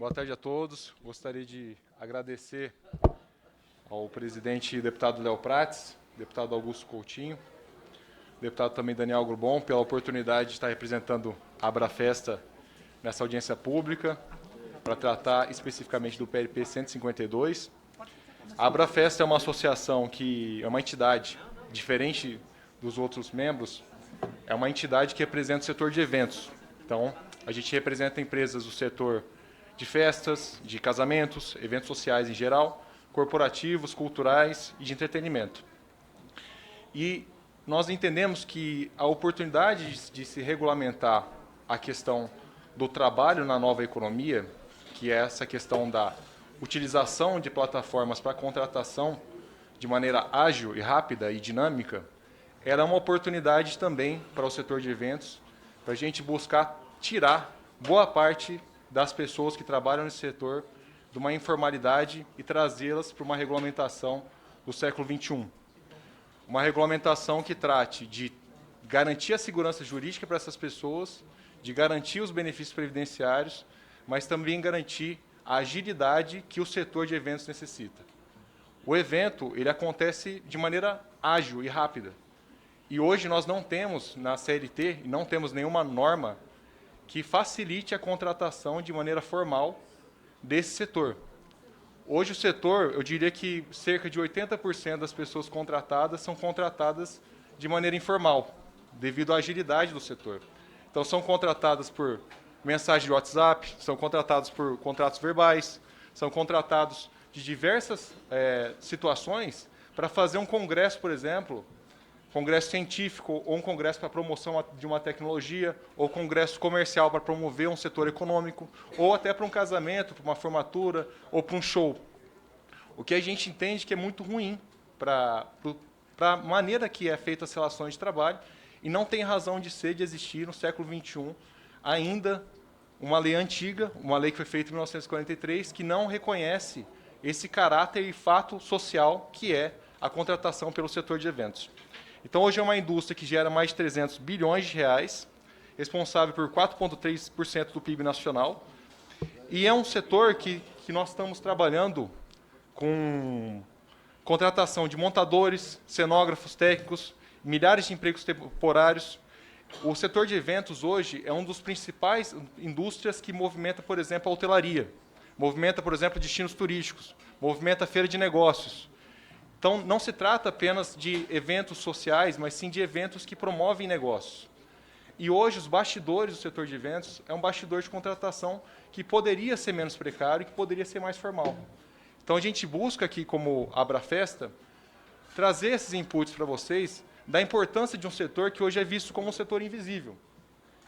Boa tarde a todos. Gostaria de agradecer ao presidente e deputado Léo Prates, deputado Augusto Coutinho, deputado também Daniel Grubon, pela oportunidade de estar representando a Abrafesta nessa audiência pública, para tratar especificamente do PLP 152. A Abrafesta é uma associação que é uma entidade diferente dos outros membros, é uma entidade que representa o setor de eventos. Então, a gente representa empresas do setor de festas, de casamentos, eventos sociais em geral, corporativos, culturais e de entretenimento. E nós entendemos que a oportunidade de se regulamentar a questão do trabalho na nova economia, que é essa questão da utilização de plataformas para contratação de maneira ágil e rápida e dinâmica, era uma oportunidade também para o setor de eventos, para a gente buscar tirar boa parte das pessoas que trabalham nesse setor de uma informalidade e trazê-las para uma regulamentação do século XXI. Uma regulamentação que trate de garantir a segurança jurídica para essas pessoas, de garantir os benefícios previdenciários, mas também garantir a agilidade que o setor de eventos necessita. O evento ele acontece de maneira ágil e rápida. E hoje nós não temos, na CLT, não temos nenhuma norma que facilite a contratação de maneira formal desse setor. Hoje o setor, eu diria que cerca de 80% das pessoas contratadas são contratadas de maneira informal, devido à agilidade do setor. Então são contratadas por mensagem de WhatsApp, são contratados por contratos verbais, são contratados de diversas situações para fazer um congresso, por exemplo, congresso científico, ou um congresso para promoção de uma tecnologia, ou congresso comercial para promover um setor econômico, ou até para um casamento, para uma formatura, ou para um show. O que a gente entende que é muito ruim para a maneira que é feita as relações de trabalho, e não tem razão de ser, de existir no século XXI, ainda uma lei antiga, uma lei que foi feita em 1943, que não reconhece esse caráter e fato social que é a contratação pelo setor de eventos. Então, hoje é uma indústria que gera mais de 300 bilhões de reais, responsável por 4,3% do PIB nacional, e é um setor que nós estamos trabalhando com contratação de montadores, cenógrafos, técnicos, milhares de empregos temporários. O setor de eventos hoje é um dos principais indústrias que movimenta, por exemplo, a hotelaria, movimenta, por exemplo, destinos turísticos, movimenta a feira de negócios. Então, não se trata apenas de eventos sociais, mas sim de eventos que promovem negócios. E hoje, os bastidores do setor de eventos é um bastidor de contratação que poderia ser menos precário e que poderia ser mais formal. Então, a gente busca aqui, como Abrafesta, trazer esses inputs para vocês da importância de um setor que hoje é visto como um setor invisível.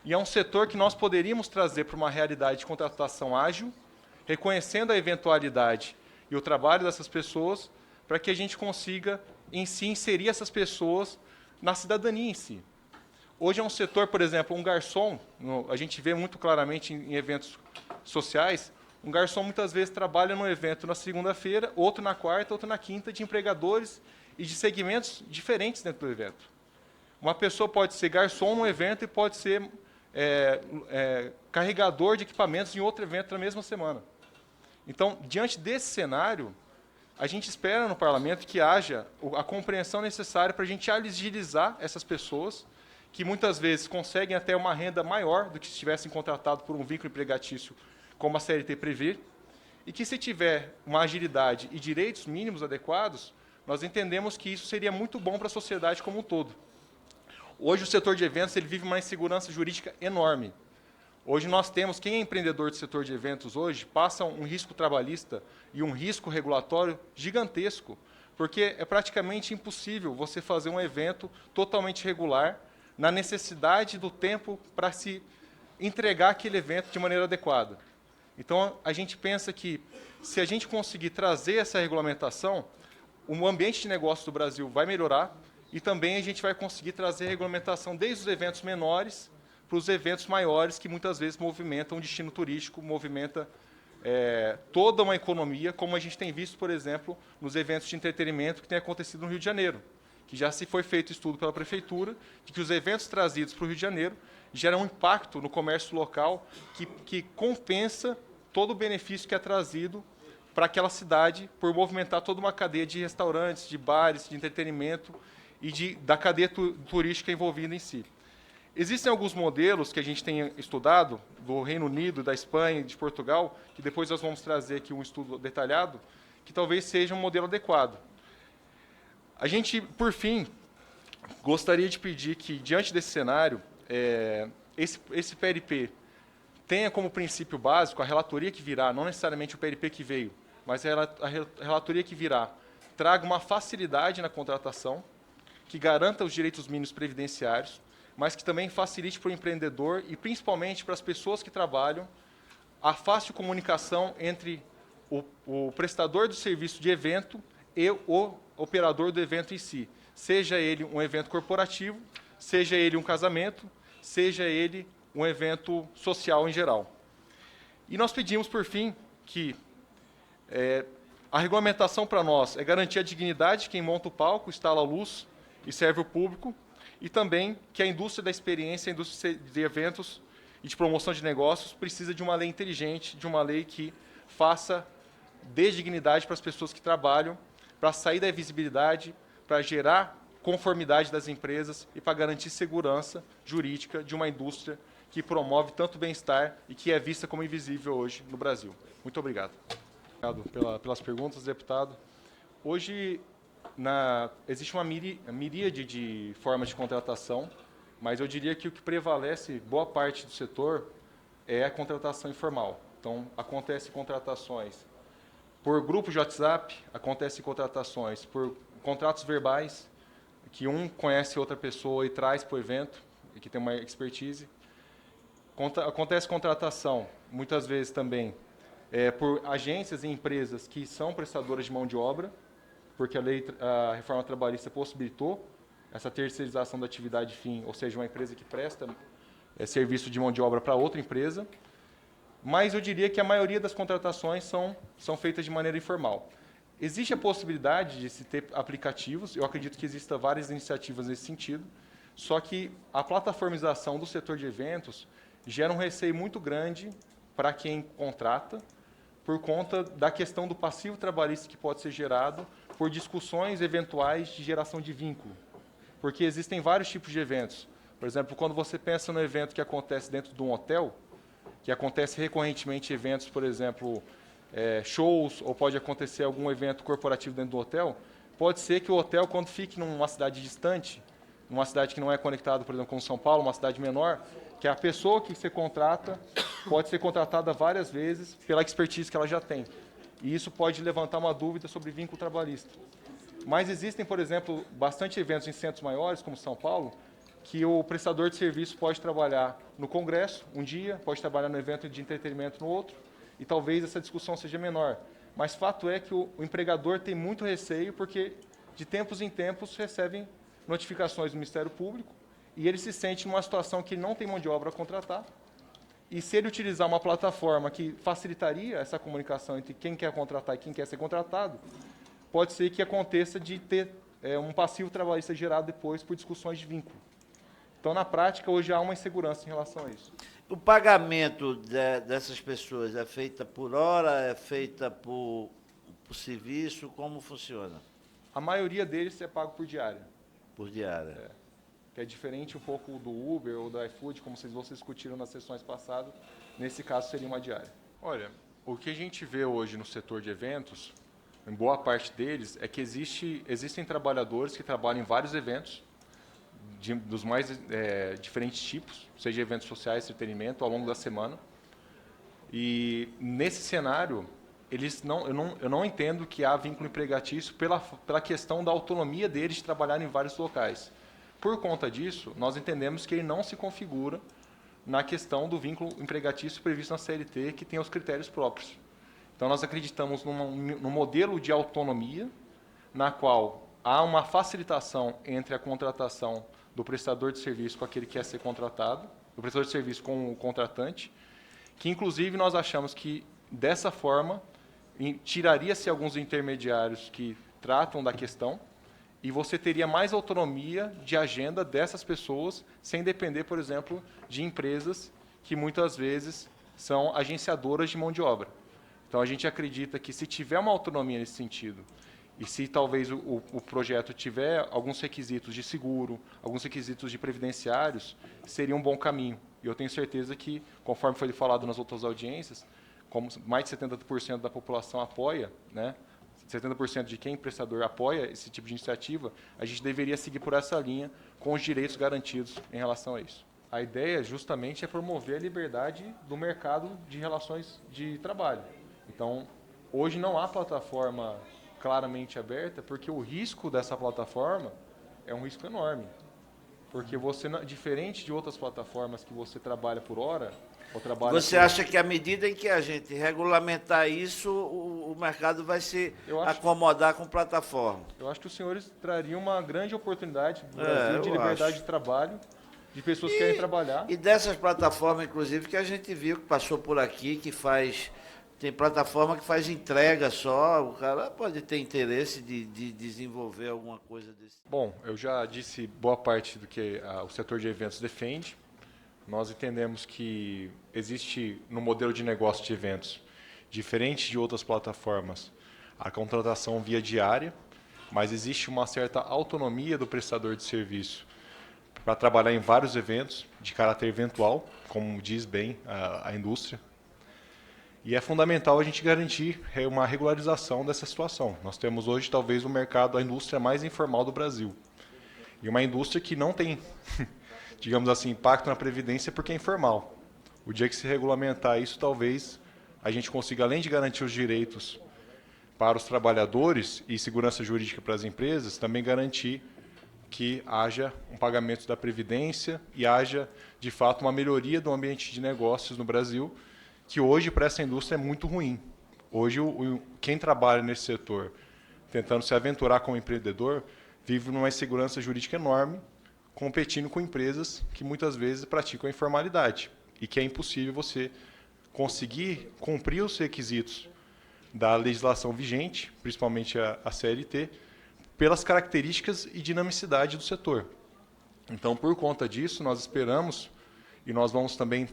E é um setor que nós poderíamos trazer para uma realidade de contratação ágil, reconhecendo a eventualidade e o trabalho dessas pessoas, para que a gente consiga, em si, inserir essas pessoas na cidadania em si. Hoje é um setor, por exemplo, um garçom, a gente vê muito claramente em eventos sociais, um garçom muitas vezes trabalha num evento na segunda-feira, outro na quarta, outro na quinta, de empregadores e de segmentos diferentes dentro do evento. Uma pessoa pode ser garçom num evento e pode ser carregador de equipamentos em outro evento na mesma semana. Então, diante desse cenário, a gente espera no parlamento que haja a compreensão necessária para a gente agilizar essas pessoas, que muitas vezes conseguem até uma renda maior do que se estivessem contratados por um vínculo empregatício, como a CLT prevê, e que se tiver uma agilidade e direitos mínimos adequados, nós entendemos que isso seria muito bom para a sociedade como um todo. Hoje o setor de eventos ele vive uma insegurança jurídica enorme. Hoje nós temos, quem é empreendedor do setor de eventos hoje, passa um risco trabalhista e um risco regulatório gigantesco, porque é praticamente impossível você fazer um evento totalmente regular na necessidade do tempo para se entregar aquele evento de maneira adequada. Então, a gente pensa que, se a gente conseguir trazer essa regulamentação, o ambiente de negócio do Brasil vai melhorar e também a gente vai conseguir trazer regulamentação desde os eventos menores para os eventos maiores, que muitas vezes movimentam o destino turístico, movimenta toda uma economia, como a gente tem visto, por exemplo, nos eventos de entretenimento que tem acontecido no Rio de Janeiro, que já se foi feito estudo pela Prefeitura, de que os eventos trazidos para o Rio de Janeiro geram um impacto no comércio local que compensa todo o benefício que é trazido para aquela cidade por movimentar toda uma cadeia de restaurantes, de bares, de entretenimento e da cadeia turística envolvida em si. Existem alguns modelos que a gente tem estudado, do Reino Unido, da Espanha e de Portugal, que depois nós vamos trazer aqui um estudo detalhado, que talvez seja um modelo adequado. A gente, por fim, gostaria de pedir que, diante desse cenário, esse PLP tenha como princípio básico a relatoria que virá, não necessariamente o PLP que veio, mas a relatoria que virá, traga uma facilidade na contratação, que garanta os direitos mínimos previdenciários, mas que também facilite para o empreendedor e, principalmente, para as pessoas que trabalham, a fácil comunicação entre o prestador do serviço de evento e o operador do evento em si. Seja ele um evento corporativo, seja ele um casamento, seja ele um evento social em geral. E nós pedimos, por fim, que a regulamentação para nós é garantir a dignidade de quem monta o palco, instala a luz e serve o público, e também que a indústria da experiência, a indústria de eventos e de promoção de negócios precisa de uma lei inteligente, de uma lei que dê dignidade para as pessoas que trabalham, para sair da invisibilidade, para gerar conformidade das empresas e para garantir segurança jurídica de uma indústria que promove tanto bem-estar e que é vista como invisível hoje no Brasil. Muito obrigado. Obrigado pelas perguntas, deputado. Hoje, existe uma miríade de formas de contratação, mas eu diria que o que prevalece, boa parte do setor, é a contratação informal. Então, acontecem contratações por grupos de WhatsApp, acontecem contratações por contratos verbais, que um conhece outra pessoa e traz para o evento, e que tem uma expertise. Acontece contratação, muitas vezes também, por agências e empresas que são prestadoras de mão de obra, porque a reforma trabalhista possibilitou essa terceirização da atividade fim, ou seja, uma empresa que presta serviço de mão de obra para outra empresa. Mas eu diria que a maioria das contratações são feitas de maneira informal. Existe a possibilidade de se ter aplicativos, eu acredito que existam várias iniciativas nesse sentido, só que a plataformização do setor de eventos gera um receio muito grande para quem contrata, por conta da questão do passivo trabalhista que pode ser gerado por discussões eventuais de geração de vínculo. Porque existem vários tipos de eventos. Por exemplo, quando você pensa no evento que acontece dentro de um hotel, que acontece recorrentemente eventos, por exemplo, shows, ou pode acontecer algum evento corporativo dentro do hotel, pode ser que o hotel, quando fique numa cidade distante, numa cidade que não é conectada, por exemplo, com São Paulo, uma cidade menor, que a pessoa que você contrata pode ser contratada várias vezes pela expertise que ela já tem. E isso pode levantar uma dúvida sobre vínculo trabalhista. Mas existem, por exemplo, bastante eventos em centros maiores, como São Paulo, que o prestador de serviço pode trabalhar no congresso um dia, pode trabalhar no evento de entretenimento no outro, e talvez essa discussão seja menor. Mas fato é que o empregador tem muito receio, porque de tempos em tempos recebem notificações do Ministério Público, e ele se sente numa situação que não tem mão de obra a contratar, e se ele utilizar uma plataforma que facilitaria essa comunicação entre quem quer contratar e quem quer ser contratado, pode ser que aconteça de ter um passivo trabalhista gerado depois por discussões de vínculo. Então, na prática, hoje há uma insegurança em relação a isso. O pagamento dessas pessoas é feita por hora, é feita por serviço, como funciona? A maioria deles é pago por diária. Por diária. Que é diferente um pouco do Uber ou do iFood, como vocês discutiram nas sessões passadas. Nesse caso, seria uma diária. Olha, o que a gente vê hoje no setor de eventos, em boa parte deles, é que existem trabalhadores que trabalham em vários eventos, dos mais diferentes tipos, seja eventos sociais, entretenimento, ao longo da semana. E, nesse cenário, eu não entendo que há vínculo empregatício pela questão da autonomia deles de trabalhar em vários locais. Por conta disso, nós entendemos que ele não se configura na questão do vínculo empregatício previsto na CLT, que tem os critérios próprios. Então, nós acreditamos num modelo de autonomia, na qual há uma facilitação entre a contratação do prestador de serviço com aquele que quer ser contratado, do prestador de serviço com o contratante, que, inclusive, nós achamos que, dessa forma, tiraria-se alguns intermediários que tratam da questão, e você teria mais autonomia de agenda dessas pessoas, sem depender, por exemplo, de empresas que muitas vezes são agenciadoras de mão de obra. Então, a gente acredita que se tiver uma autonomia nesse sentido, e se talvez o projeto tiver alguns requisitos de seguro, alguns requisitos de previdenciários, seria um bom caminho. E eu tenho certeza que, conforme foi falado nas outras audiências, como mais de 70% da população apoia, né, 70% de quem prestador apoia esse tipo de iniciativa, a gente deveria seguir por essa linha com os direitos garantidos em relação a isso. A ideia justamente é promover a liberdade do mercado de relações de trabalho. Então, hoje não há plataforma claramente aberta, porque o risco dessa plataforma é um risco enorme. Porque você, diferente de outras plataformas que você trabalha por hora, ou trabalha Você acha que à medida em que a gente regulamentar isso, o mercado vai se acomodar com plataforma? Eu acho que os senhores trariam uma grande oportunidade no Brasil de liberdade de trabalho, de pessoas que querem trabalhar. E dessas plataformas, inclusive, que a gente viu que passou por aqui, que faz... Tem plataforma que faz entrega só, o cara pode ter interesse de desenvolver alguma coisa desse. Bom, eu já disse boa parte do que o setor de eventos defende. Nós entendemos que existe no modelo de negócio de eventos, diferente de outras plataformas, a contratação via diária, mas existe uma certa autonomia do prestador de serviço para trabalhar em vários eventos de caráter eventual, como diz bem a indústria. E é fundamental a gente garantir uma regularização dessa situação. Nós temos hoje, talvez, o mercado, a indústria mais informal do Brasil. E uma indústria que não tem, digamos assim, impacto na previdência porque é informal. O dia que se regulamentar isso, talvez a gente consiga, além de garantir os direitos para os trabalhadores e segurança jurídica para as empresas, também garantir que haja um pagamento da previdência e haja, de fato, uma melhoria do ambiente de negócios no Brasil, que hoje para essa indústria é muito ruim. Hoje quem trabalha nesse setor, tentando se aventurar como empreendedor, vive numa insegurança jurídica enorme, competindo com empresas que muitas vezes praticam a informalidade e que é impossível você conseguir cumprir os requisitos da legislação vigente, principalmente a CLT, pelas características e dinamicidade do setor. Então, por conta disso, nós esperamos e nós vamos também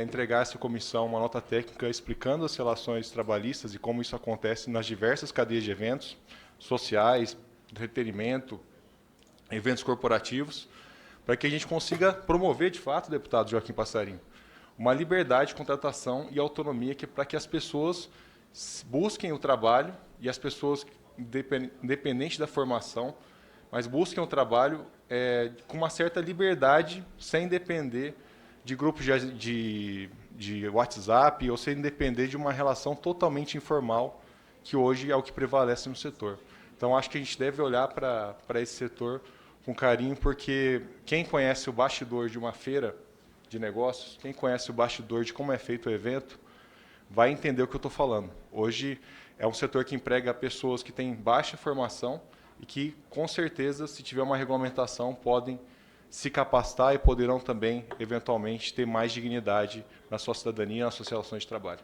entregar a essa comissão uma nota técnica explicando as relações trabalhistas e como isso acontece nas diversas cadeias de eventos sociais, entretenimento, eventos corporativos, para que a gente consiga promover, de fato, deputado Joaquim Passarinho, uma liberdade de contratação e autonomia para que as pessoas busquem o trabalho e as pessoas, independente da formação, mas busquem o trabalho com uma certa liberdade, sem depender de grupos de WhatsApp ou sem depender de uma relação totalmente informal, que hoje é o que prevalece no setor. Então, acho que a gente deve olhar para esse setor com carinho, porque quem conhece o bastidor de uma feira de negócios, quem conhece o bastidor de como é feito o evento, vai entender o que eu estou falando. Hoje é um setor que emprega pessoas que têm baixa formação e que, com certeza, se tiver uma regulamentação, podem se capacitar e poderão também, eventualmente, ter mais dignidade na sua cidadania e nas suas relações de trabalho.